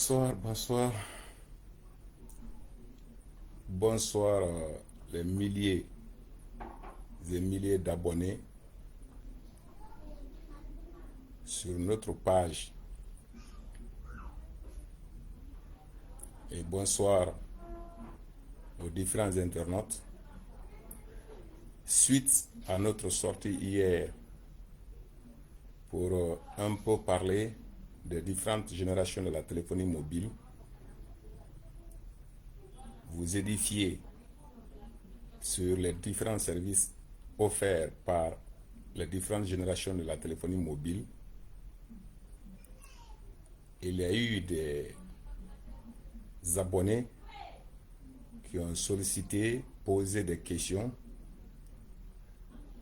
Bonsoir, bonsoir, bonsoir les milliers et milliers d'abonnés sur notre page et bonsoir aux différents internautes. Suite à notre sortie hier pour un peu parler des différentes générations de la téléphonie mobile, vous édifier sur les différents services offerts par les différentes générations de la téléphonie mobile. Il y a eu des abonnés qui ont sollicité, posé des questions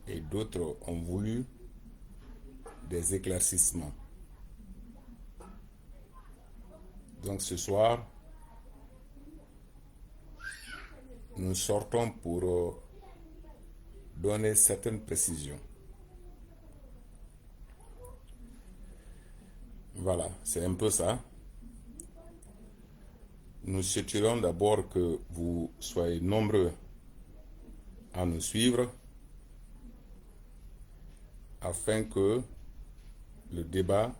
et d'autres ont voulu des éclaircissements. Donc ce soir, nous sortons pour donner certaines précisions. Voilà, c'est un peu ça. Nous souhaiterions d'abord que vous soyez nombreux à nous suivre afin que le débat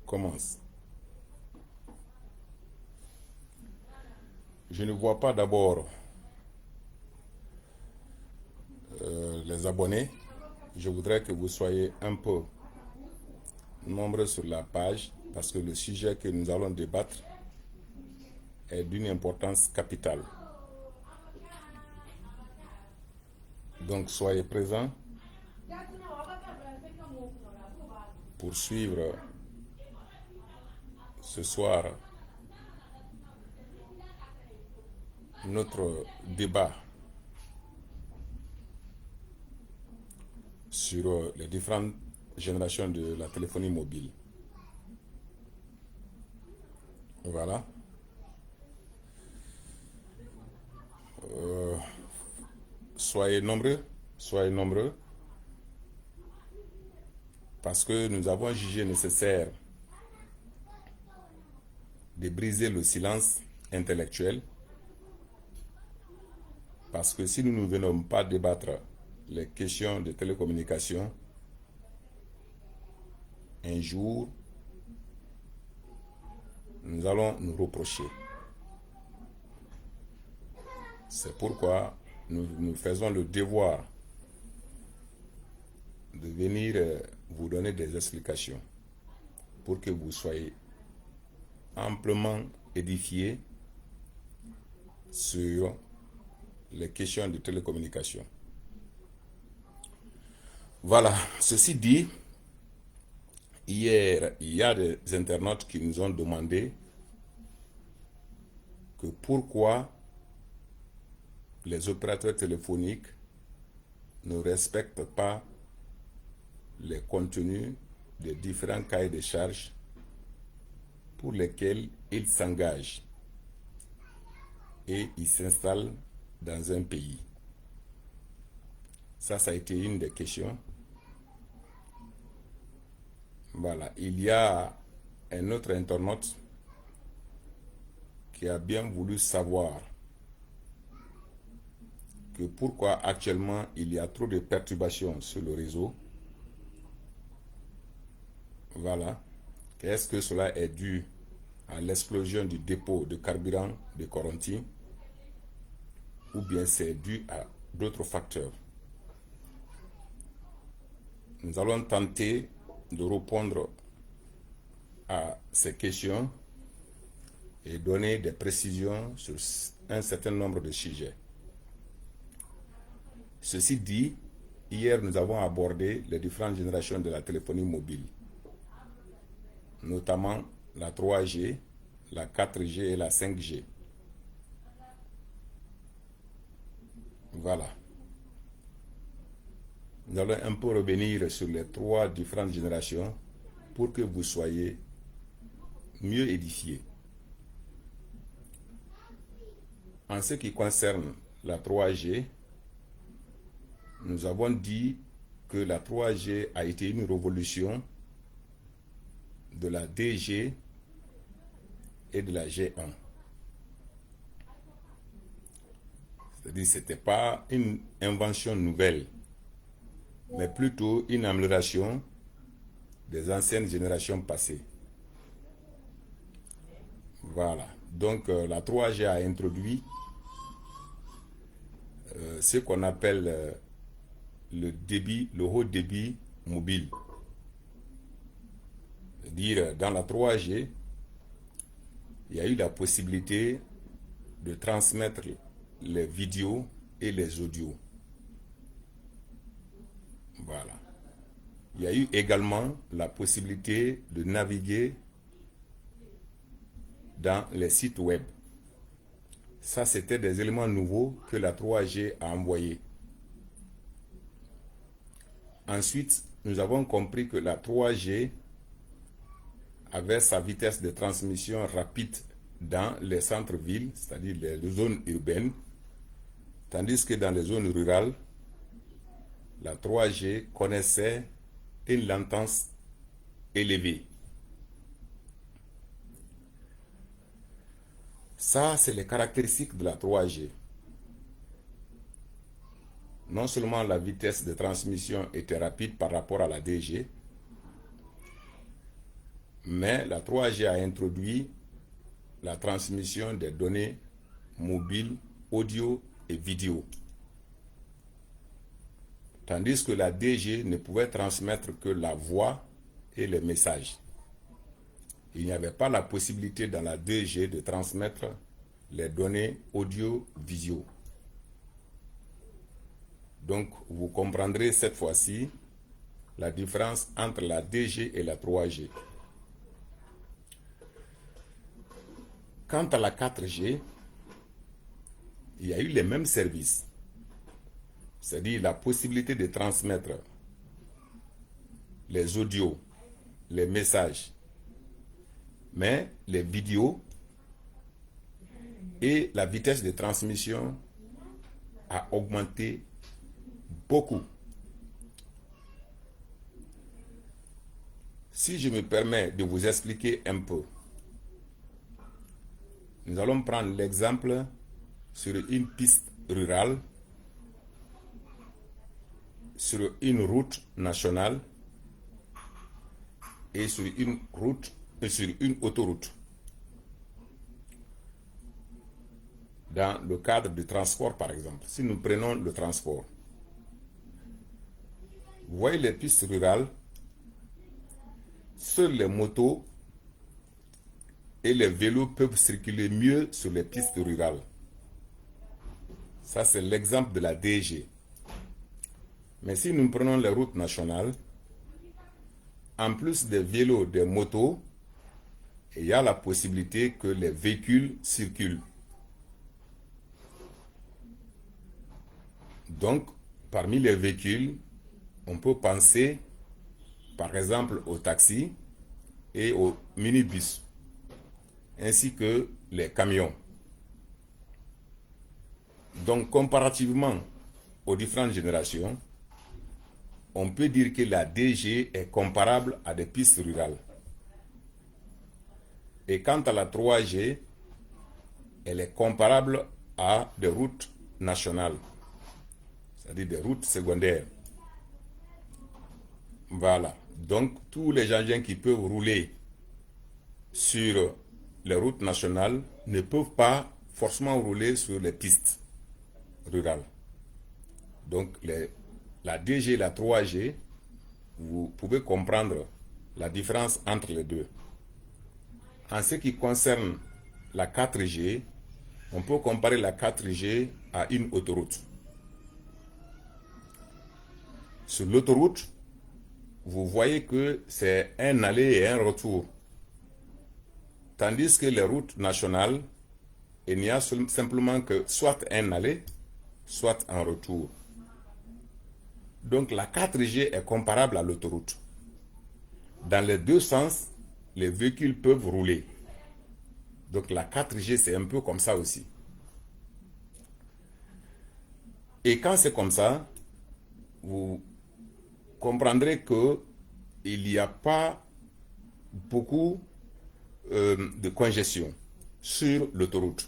commence. Je ne vois pas d'abord les abonnés. Je voudrais que vous soyez un peu nombreux sur la page parce que le sujet que nous allons débattre est d'une importance capitale. Donc soyez présents pour suivre ce soir notre débat sur les différentes générations de la téléphonie mobile. Voilà. Soyez nombreux, parce que nous avons jugé nécessaire de briser le silence intellectuel, parce que si nous ne venons pas débattre les questions de télécommunication, un jour, nous allons nous reprocher. C'est pourquoi nous faisons le devoir de venir vous donner des explications pour que vous soyez amplement édifiés sur les questions de télécommunication. Voilà, ceci dit, hier, il y a des internautes qui nous ont demandé que pourquoi les opérateurs téléphoniques ne respectent pas les contenus des différents cahiers de charges pour lesquels ils s'engagent et ils s'installent dans un pays. Ça a été une des questions. Voilà, il y a un autre internaute qui a bien voulu savoir que pourquoi actuellement il y a trop de perturbations sur le réseau. Voilà. Est-ce que cela est dû à l'explosion du dépôt de carburant de Corentin ou bien c'est dû à d'autres facteurs? Nous allons tenter de répondre à ces questions et donner des précisions sur un certain nombre de sujets. Ceci dit, hier nous avons abordé les différentes générations de la téléphonie mobile, notamment la 3G, la 4G et la 5G. Voilà. Nous allons un peu revenir sur les trois différentes générations pour que vous soyez mieux édifiés. En ce qui concerne la 3G, nous avons dit que la 3G a été une révolution de la 2G et de la G1. C'est-à-dire que ce n'était pas une invention nouvelle, mais plutôt une amélioration des anciennes générations passées. Voilà. Donc la 3G a introduit ce qu'on appelle le haut débit mobile. C'est-à-dire, dans la 3G, il y a eu la possibilité de transmettre les vidéos et les audios. Voilà. Il y a eu également la possibilité de naviguer dans les sites web. Ça, c'était des éléments nouveaux que la 3G a envoyés. Ensuite, nous avons compris que la 3G avait sa vitesse de transmission rapide dans les centres-villes, c'est-à-dire les zones urbaines, tandis que dans les zones rurales, la 3G connaissait une latence élevée. Ça, c'est les caractéristiques de la 3G. Non seulement la vitesse de transmission était rapide par rapport à la 2G, mais la 3G a introduit la transmission des données mobiles, audio et vidéo. Tandis que la 2G ne pouvait transmettre que la voix et les messages. Il n'y avait pas la possibilité dans la 2G de transmettre les données audio-visio. Donc, vous comprendrez cette fois-ci la différence entre la 2G et la 3G. Quant à la 4G, il y a eu les mêmes services. C'est-à-dire la possibilité de transmettre les audios, les messages, mais les vidéos et la vitesse de transmission a augmenté beaucoup. Si je me permets de vous expliquer un peu, nous allons prendre l'exemple sur une piste rurale, sur une route nationale et sur une autoroute. Dans le cadre du transport, par exemple, si nous prenons le transport, vous voyez les pistes rurales, seules les motos et les vélos peuvent circuler mieux sur les pistes rurales. Ça, c'est l'exemple de la 2G. Mais si nous prenons les routes nationales, en plus des vélos, des motos, il y a la possibilité que les véhicules circulent. Donc, parmi les véhicules, on peut penser, par exemple, aux taxis et aux minibus, ainsi que les camions. Donc, comparativement aux différentes générations, on peut dire que la 2G est comparable à des pistes rurales. Et quant à la 3G, elle est comparable à des routes nationales, c'est-à-dire des routes secondaires. Voilà. Donc, tous les engins qui peuvent rouler sur les routes nationales ne peuvent pas forcément rouler sur les pistes rurales. Donc, la 2G et la 3G, vous pouvez comprendre la différence entre les deux. En ce qui concerne la 4G, on peut comparer la 4G à une autoroute. Sur l'autoroute, vous voyez que c'est un aller et un retour. Tandis que les routes nationales, il n'y a simplement que soit un aller, soit un retour. Donc la 4G est comparable à l'autoroute. Dans les deux sens, les véhicules peuvent rouler. Donc la 4G, c'est un peu comme ça aussi. Et quand c'est comme ça, vous comprendrez que il n'y a pas beaucoup de congestion sur l'autoroute.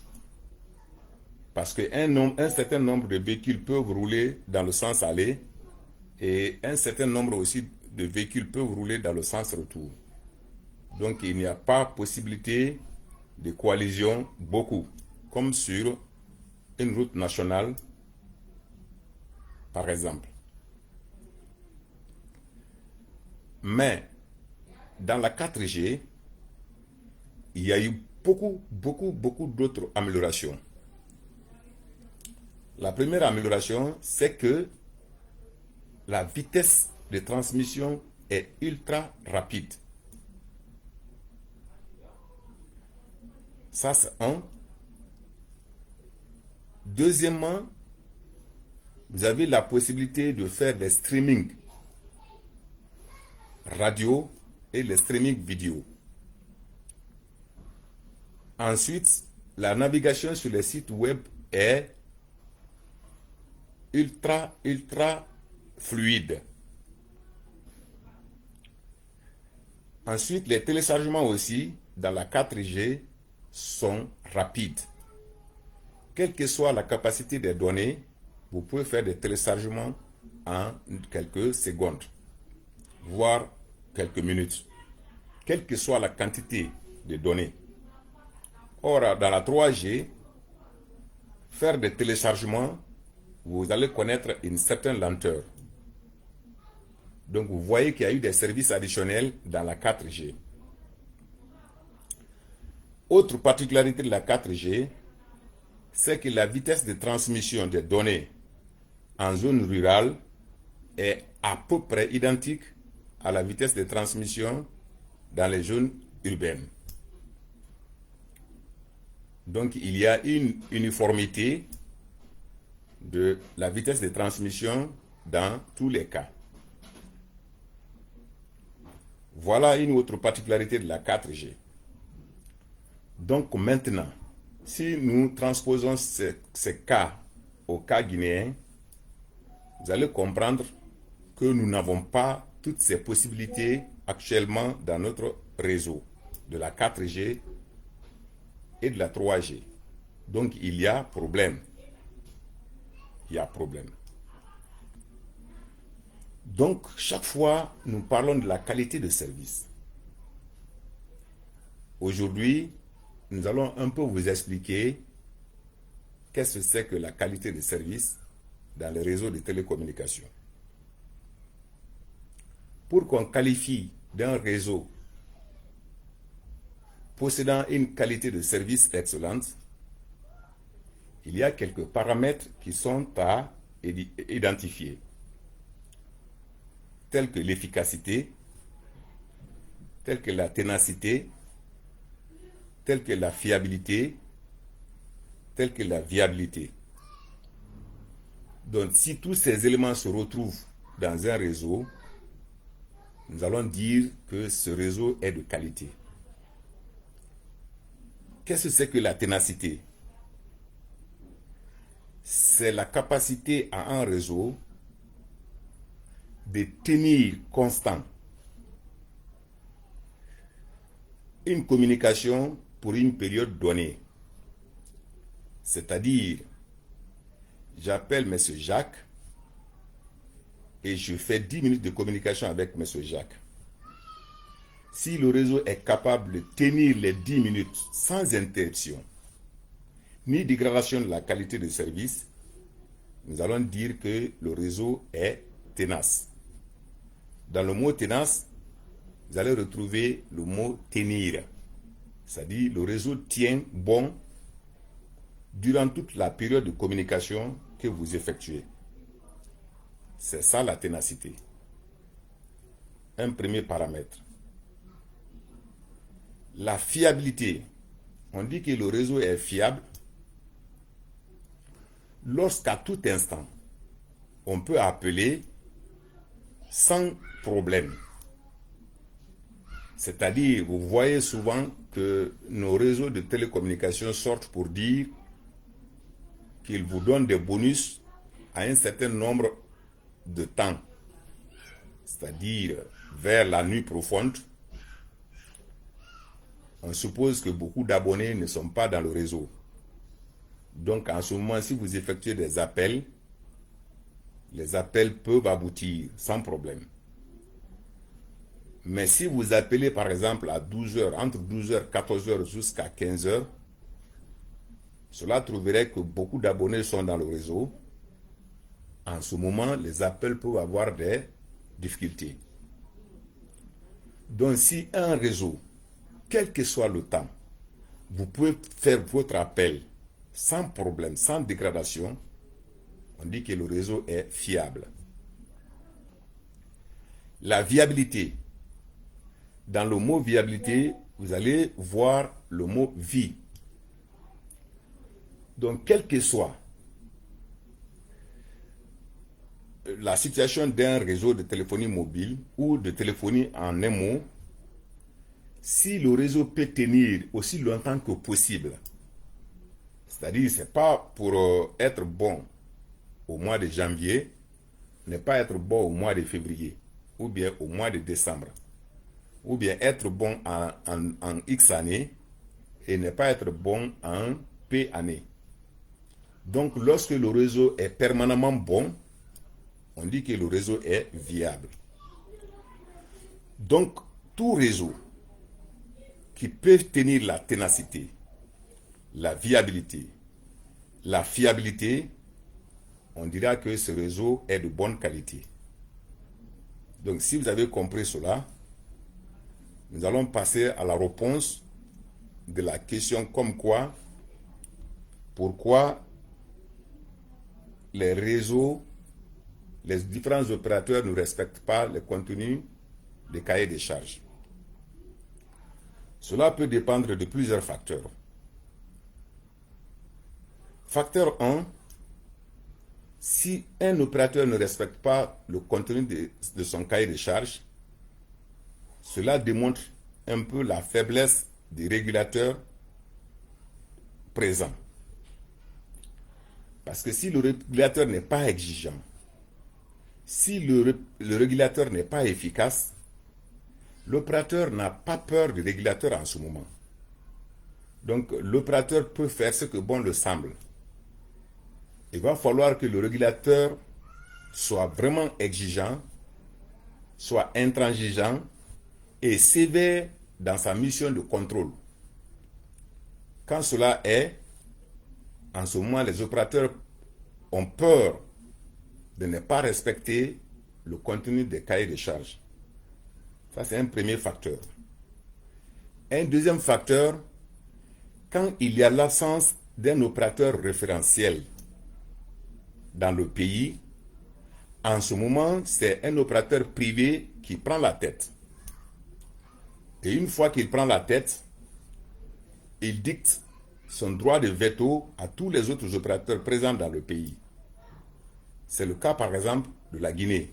Parce qu'un certain nombre de véhicules peuvent rouler dans le sens aller et un certain nombre aussi de véhicules peuvent rouler dans le sens retour. Donc il n'y a pas possibilité de collision beaucoup, comme sur une route nationale, par exemple. Mais dans la 4G, il y a eu beaucoup d'autres améliorations. La première amélioration, c'est que la vitesse de transmission est ultra rapide. Ça, c'est un. Deuxièmement, vous avez la possibilité de faire des streamings radio et les streamings vidéo. Ensuite, la navigation sur les sites web est ultra fluide. Ensuite, les téléchargements aussi dans la 4G sont rapides. Quelle que soit la capacité des données, vous pouvez faire des téléchargements en quelques secondes, voire quelques minutes, quelle que soit la quantité de données. Or, dans la 3G, faire des téléchargements, vous allez connaître une certaine lenteur. Donc, vous voyez qu'il y a eu des services additionnels dans la 4G. Autre particularité de la 4G, c'est que la vitesse de transmission des données en zone rurale est à peu près identique à la vitesse de transmission dans les zones urbaines. Donc, il y a une uniformité de la vitesse de transmission dans tous les cas. Voilà une autre particularité de la 4G. Donc maintenant, si nous transposons ces cas au cas guinéen, vous allez comprendre que nous n'avons pas toutes ces possibilités actuellement dans notre réseau de la 4G et de la 3G. Donc il y a problème. Il y a problème. Donc chaque fois, nous parlons de la qualité de service. Aujourd'hui, nous allons un peu vous expliquer qu'est-ce que c'est que la qualité de service dans les réseaux de télécommunications. Pour qu'on qualifie d'un réseau possédant une qualité de service excellente, il y a quelques paramètres qui sont à identifier, tels que l'efficacité, tels que la ténacité, tels que la fiabilité, tels que la viabilité. Donc, si tous ces éléments se retrouvent dans un réseau, nous allons dire que ce réseau est de qualité. Qu'est-ce que c'est que la ténacité? C'est la capacité à un réseau de tenir constant une communication pour une période donnée. C'est-à-dire, j'appelle M. Jacques et je fais 10 minutes de communication avec M. Jacques. Si le réseau est capable de tenir les 10 minutes sans interruption, ni dégradation de la qualité de service, nous allons dire que le réseau est tenace. Dans le mot tenace, vous allez retrouver le mot tenir. C'est-à-dire le réseau tient bon durant toute la période de communication que vous effectuez. C'est ça la ténacité. Un premier paramètre. La fiabilité. On dit que le réseau est fiable lorsqu'à tout instant, on peut appeler sans problème. C'est-à-dire, vous voyez souvent que nos réseaux de télécommunications sortent pour dire qu'ils vous donnent des bonus à un certain nombre de temps. C'est-à-dire, vers la nuit profonde, on suppose que beaucoup d'abonnés ne sont pas dans le réseau. Donc, en ce moment, si vous effectuez des appels, les appels peuvent aboutir sans problème. Mais si vous appelez, par exemple, à 12 heures, entre 12 heures, 14 heures jusqu'à 15 heures, cela trouverait que beaucoup d'abonnés sont dans le réseau. En ce moment, les appels peuvent avoir des difficultés. Donc, si un réseau, quel que soit le temps, vous pouvez faire votre appel sans problème, sans dégradation, on dit que le réseau est fiable. La viabilité. Dans le mot viabilité, vous allez voir le mot vie. Donc, quelle que soit la situation d'un réseau de téléphonie mobile ou de téléphonie en un mot, si le réseau peut tenir aussi longtemps que possible, c'est-à-dire ce n'est pas pour être bon au mois de janvier, ne pas être bon au mois de février, ou bien au mois de décembre, ou bien être bon en X années et ne pas être bon en P années. Donc, lorsque le réseau est permanemment bon, on dit que le réseau est viable. Donc, tout réseau qui peut tenir la ténacité, la viabilité, la fiabilité, on dira que ce réseau est de bonne qualité. Donc, si vous avez compris cela, nous allons passer à la réponse de la question comme quoi, pourquoi les réseaux, les différents opérateurs ne respectent pas le contenu des cahiers des charges. Cela peut dépendre de plusieurs facteurs. Facteur 1, si un opérateur ne respecte pas le contenu de son cahier de charges, cela démontre un peu la faiblesse des régulateurs présents. Parce que si le régulateur n'est pas exigeant, si le régulateur n'est pas efficace, l'opérateur n'a pas peur du régulateur en ce moment. Donc l'opérateur peut faire ce que bon le semble. Il va falloir que le régulateur soit vraiment exigeant, soit intransigeant et sévère dans sa mission de contrôle. Quand cela est, en ce moment, les opérateurs ont peur de ne pas respecter le contenu des cahiers de charges. Ça, c'est un premier facteur. Un deuxième facteur, quand il y a l'absence d'un opérateur référentiel dans le pays, en ce moment, c'est un opérateur privé qui prend la tête. Et une fois qu'il prend la tête, il dicte son droit de veto à tous les autres opérateurs présents dans le pays. C'est le cas, par exemple, de la Guinée.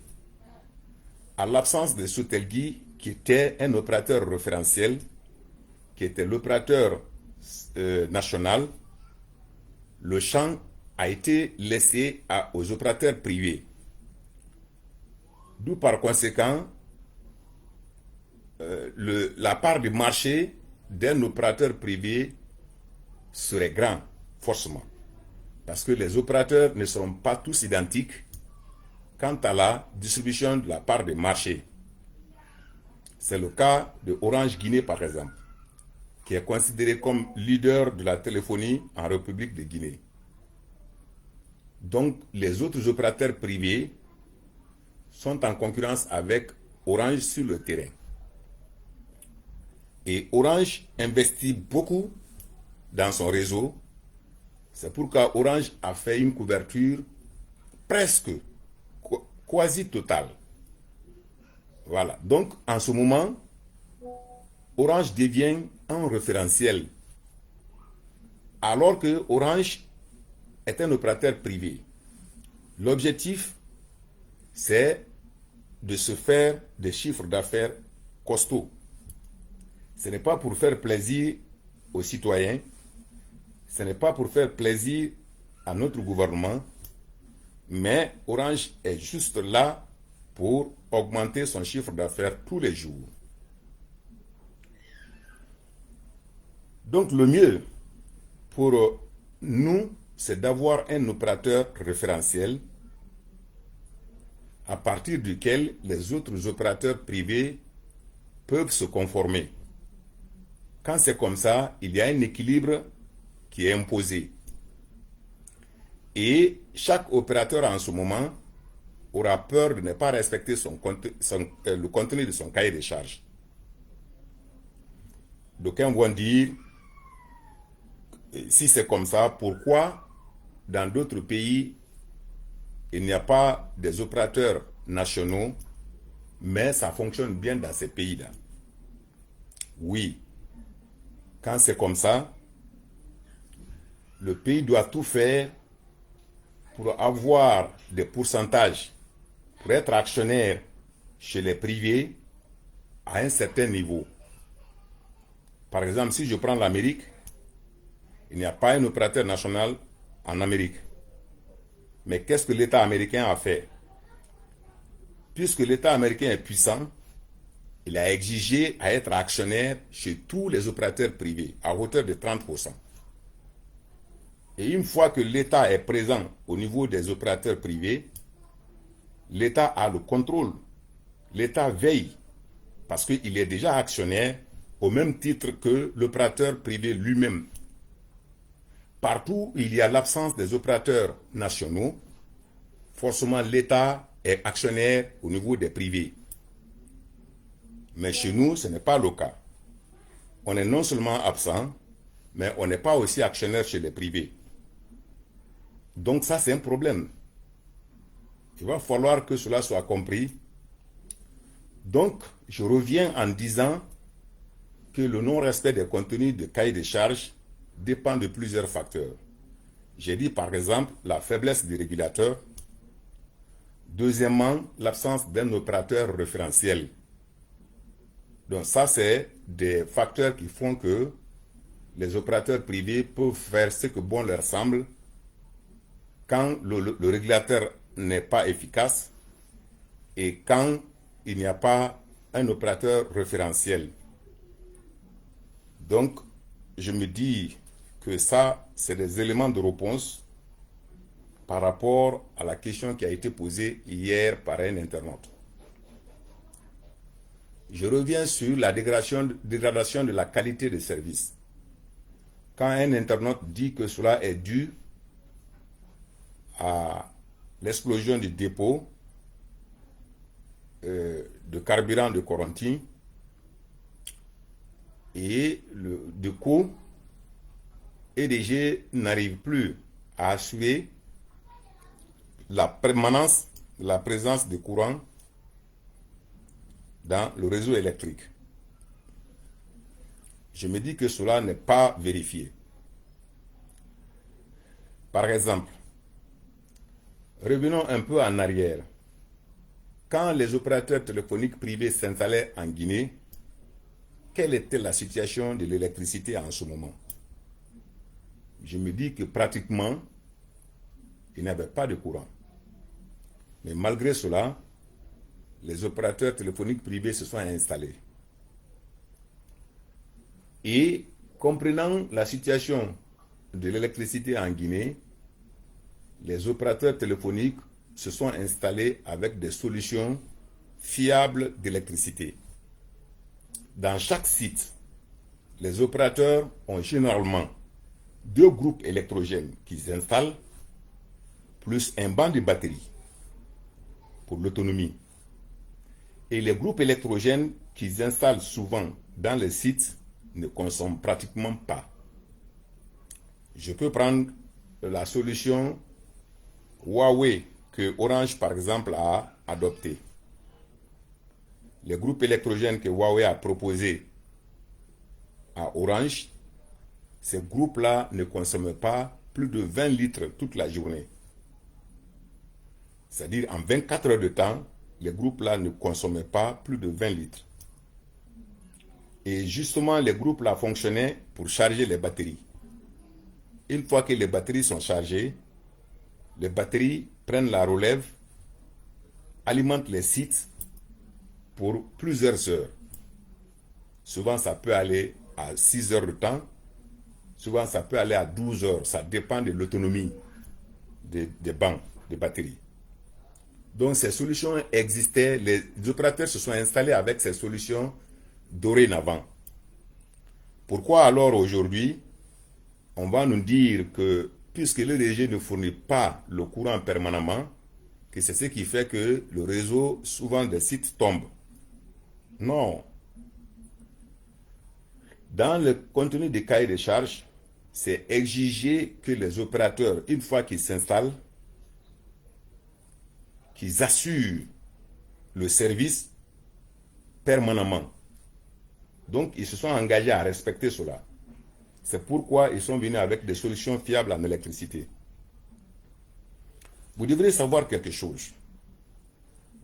À l'absence de Sotelgui, qui était un opérateur référentiel, qui était l'opérateur national, le champ a été laissé aux opérateurs privés. D'où par conséquent, la part du marché d'un opérateur privé serait grand, forcément. Parce que les opérateurs ne seront pas tous identiques quant à la distribution de la part des marchés. C'est le cas de Orange Guinée, par exemple, qui est considéré comme leader de la téléphonie en République de Guinée. Donc, les autres opérateurs privés sont en concurrence avec Orange sur le terrain. Et Orange investit beaucoup dans son réseau. C'est pourquoi Orange a fait une couverture presque quasi totale. Voilà. Donc, en ce moment, Orange devient un référentiel. Alors que Orange est un opérateur privé. L'objectif, c'est de se faire des chiffres d'affaires costauds. Ce n'est pas pour faire plaisir aux citoyens, ce n'est pas pour faire plaisir à notre gouvernement, mais Orange est juste là pour augmenter son chiffre d'affaires tous les jours. Donc le mieux pour nous, c'est d'avoir un opérateur référentiel à partir duquel les autres opérateurs privés peuvent se conformer. Quand c'est comme ça, il y a un équilibre qui est imposé. Et chaque opérateur en ce moment aura peur de ne pas respecter le contenu de son cahier de charges. D'aucuns vont dire, si c'est comme ça, pourquoi dans d'autres pays, il n'y a pas des opérateurs nationaux, mais ça fonctionne bien dans ces pays-là? Oui, quand c'est comme ça, le pays doit tout faire pour avoir des pourcentages, pour être actionnaire chez les privés à un certain niveau. Par exemple, si je prends l'Amérique, il n'y a pas un opérateur national en Amérique. Mais qu'est-ce que l'État américain a fait? Puisque l'État américain est puissant, il a exigé à être actionnaire chez tous les opérateurs privés à hauteur de 30%. Et une fois que l'État est présent au niveau des opérateurs privés, l'État a le contrôle. L'État veille parce qu'il est déjà actionnaire au même titre que l'opérateur privé lui-même. Partout où il y a l'absence des opérateurs nationaux, forcément l'État est actionnaire au niveau des privés. Mais chez nous, ce n'est pas le cas. On est non seulement absent, mais on n'est pas aussi actionnaire chez les privés. Donc ça, c'est un problème. Il va falloir que cela soit compris. Donc, je reviens en disant que le non-respect des contenus de cahier de charges dépend de plusieurs facteurs. J'ai dit par exemple la faiblesse des régulateurs. Deuxièmement, l'absence d'un opérateur référentiel. Donc ça, c'est des facteurs qui font que les opérateurs privés peuvent faire ce que bon leur semble quand le régulateur n'est pas efficace et quand il n'y a pas un opérateur référentiel. Donc, je me dis que ça, c'est des éléments de réponse par rapport à la question qui a été posée hier par un internaute. Je reviens sur la dégradation de la qualité de service. Quand un internaute dit que cela est dû à l'explosion du dépôt de carburant de Corentin et du coup, EDG n'arrive plus à assurer la permanence, la présence de courant dans le réseau électrique. Je me dis que cela n'est pas vérifié. Par exemple, revenons un peu en arrière. Quand les opérateurs téléphoniques privés s'installaient en Guinée, quelle était la situation de l'électricité en ce moment? Je me dis que pratiquement, il n'y avait pas de courant. Mais malgré cela, les opérateurs téléphoniques privés se sont installés. Et comprenant la situation de l'électricité en Guinée, les opérateurs téléphoniques se sont installés avec des solutions fiables d'électricité. Dans chaque site, les opérateurs ont généralement 2 groupes électrogènes qu'ils installent, plus un banc de batterie pour l'autonomie. Et les groupes électrogènes qu'ils installent souvent dans les sites ne consomment pratiquement pas. Je peux prendre la solution Huawei que Orange par exemple a adoptée. Les groupes électrogènes que Huawei a proposés à Orange, ces groupes-là ne consomment pas plus de 20 litres toute la journée. C'est-à-dire en 24 heures de temps, les groupes-là ne consommaient pas plus de 20 litres. Et justement, les groupes-là fonctionnaient pour charger les batteries. Une fois que les batteries sont chargées, les batteries prennent la relève, alimentent les sites pour plusieurs heures. Souvent, ça peut aller à 6 heures de temps, Souvent, ça peut aller à 12 heures. Ça dépend de l'autonomie des bancs, des batteries. Donc, ces solutions existaient. Les opérateurs se sont installés avec ces solutions dorénavant. Pourquoi alors aujourd'hui, on va nous dire que puisque le DG ne fournit pas le courant permanemment, que c'est ce qui fait que le réseau, souvent des sites, tombe? Non. Dans le contenu des cahiers de charges, c'est exiger que les opérateurs, une fois qu'ils s'installent, qu'ils assurent le service permanemment. Donc, ils se sont engagés à respecter cela. C'est pourquoi ils sont venus avec des solutions fiables en électricité. Vous devrez savoir quelque chose.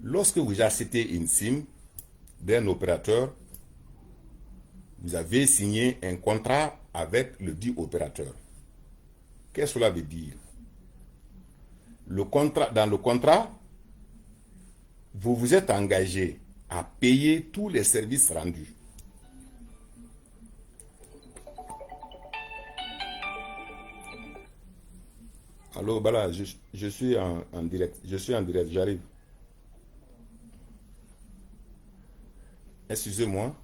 Lorsque vous achetez une SIM d'un opérateur, vous avez signé un contrat avec le dit opérateur. Qu'est-ce que cela veut dire? Dans le contrat, vous vous êtes engagé à payer tous les services rendus. Allô, Bala, je suis en direct. Je suis en direct, j'arrive. Excusez-moi.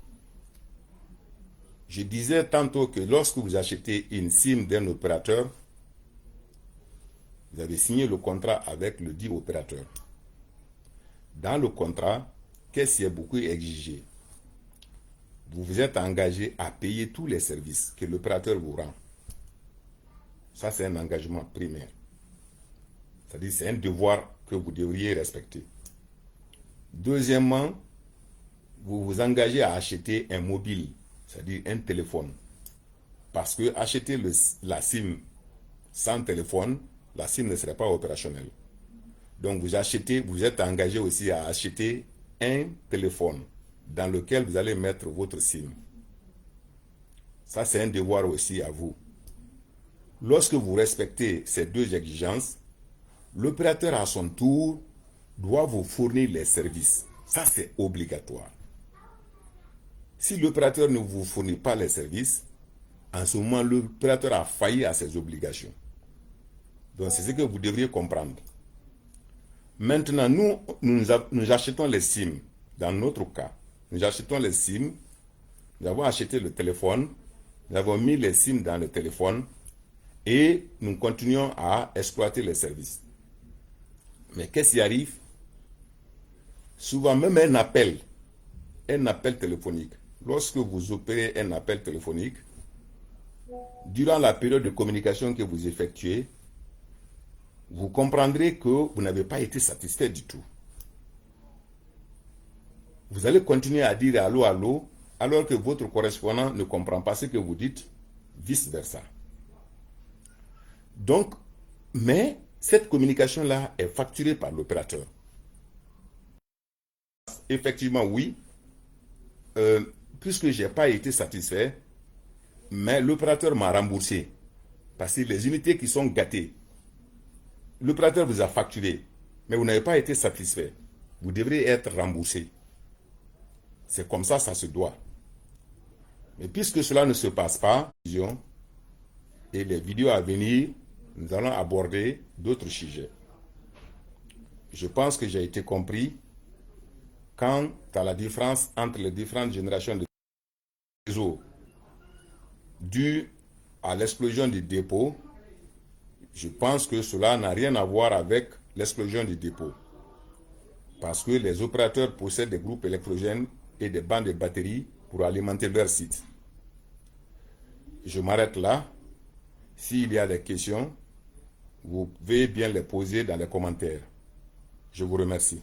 Je disais tantôt que lorsque vous achetez une SIM d'un opérateur, vous avez signé le contrat avec le dit opérateur. Dans le contrat, qu'est-ce qui est beaucoup exigé? Vous vous êtes engagé à payer tous les services que l'opérateur vous rend. Ça, c'est un engagement primaire. C'est-à-dire, c'est un devoir que vous devriez respecter. Deuxièmement, vous vous engagez à acheter un mobile, c'est-à-dire un téléphone. Parce que acheter la SIM sans téléphone, la SIM ne serait pas opérationnelle. Donc vous êtes engagé aussi à acheter un téléphone dans lequel vous allez mettre votre SIM. Ça, c'est un devoir aussi à vous. Lorsque vous respectez ces deux exigences, l'opérateur à son tour doit vous fournir les services. Ça, c'est obligatoire. Si l'opérateur ne vous fournit pas les services, en ce moment, l'opérateur a failli à ses obligations. Donc, c'est ce que vous devriez comprendre. Maintenant, nous achetons les SIM. Dans notre cas, nous achetons les SIM. Nous avons acheté le téléphone. Nous avons mis les SIM dans le téléphone. Et nous continuons à exploiter les services. Mais qu'est-ce qui arrive? Souvent, même un appel téléphonique. Lorsque vous opérez un appel téléphonique, durant la période de communication que vous effectuez, vous comprendrez que vous n'avez pas été satisfait du tout. Vous allez continuer à dire allô, allô, alors que votre correspondant ne comprend pas ce que vous dites, vice-versa. Donc, mais cette communication-là est facturée par l'opérateur. Effectivement, oui, puisque je n'ai pas été satisfait, mais l'opérateur m'a remboursé. Parce que les unités qui sont gâtées, l'opérateur vous a facturé, mais vous n'avez pas été satisfait. Vous devrez être remboursé. C'est comme ça, ça se doit. Mais puisque cela ne se passe pas, et les vidéos à venir, nous allons aborder d'autres sujets. Je pense que j'ai été compris quant à la différence entre les différentes générations de réseaux dues à l'explosion du dépôt. Je pense que cela n'a rien à voir avec l'explosion du dépôt. Parce que les opérateurs possèdent des groupes électrogènes et des bancs de batteries pour alimenter leur site. Je m'arrête là. S'il y a des questions, vous pouvez bien les poser dans les commentaires. Je vous remercie.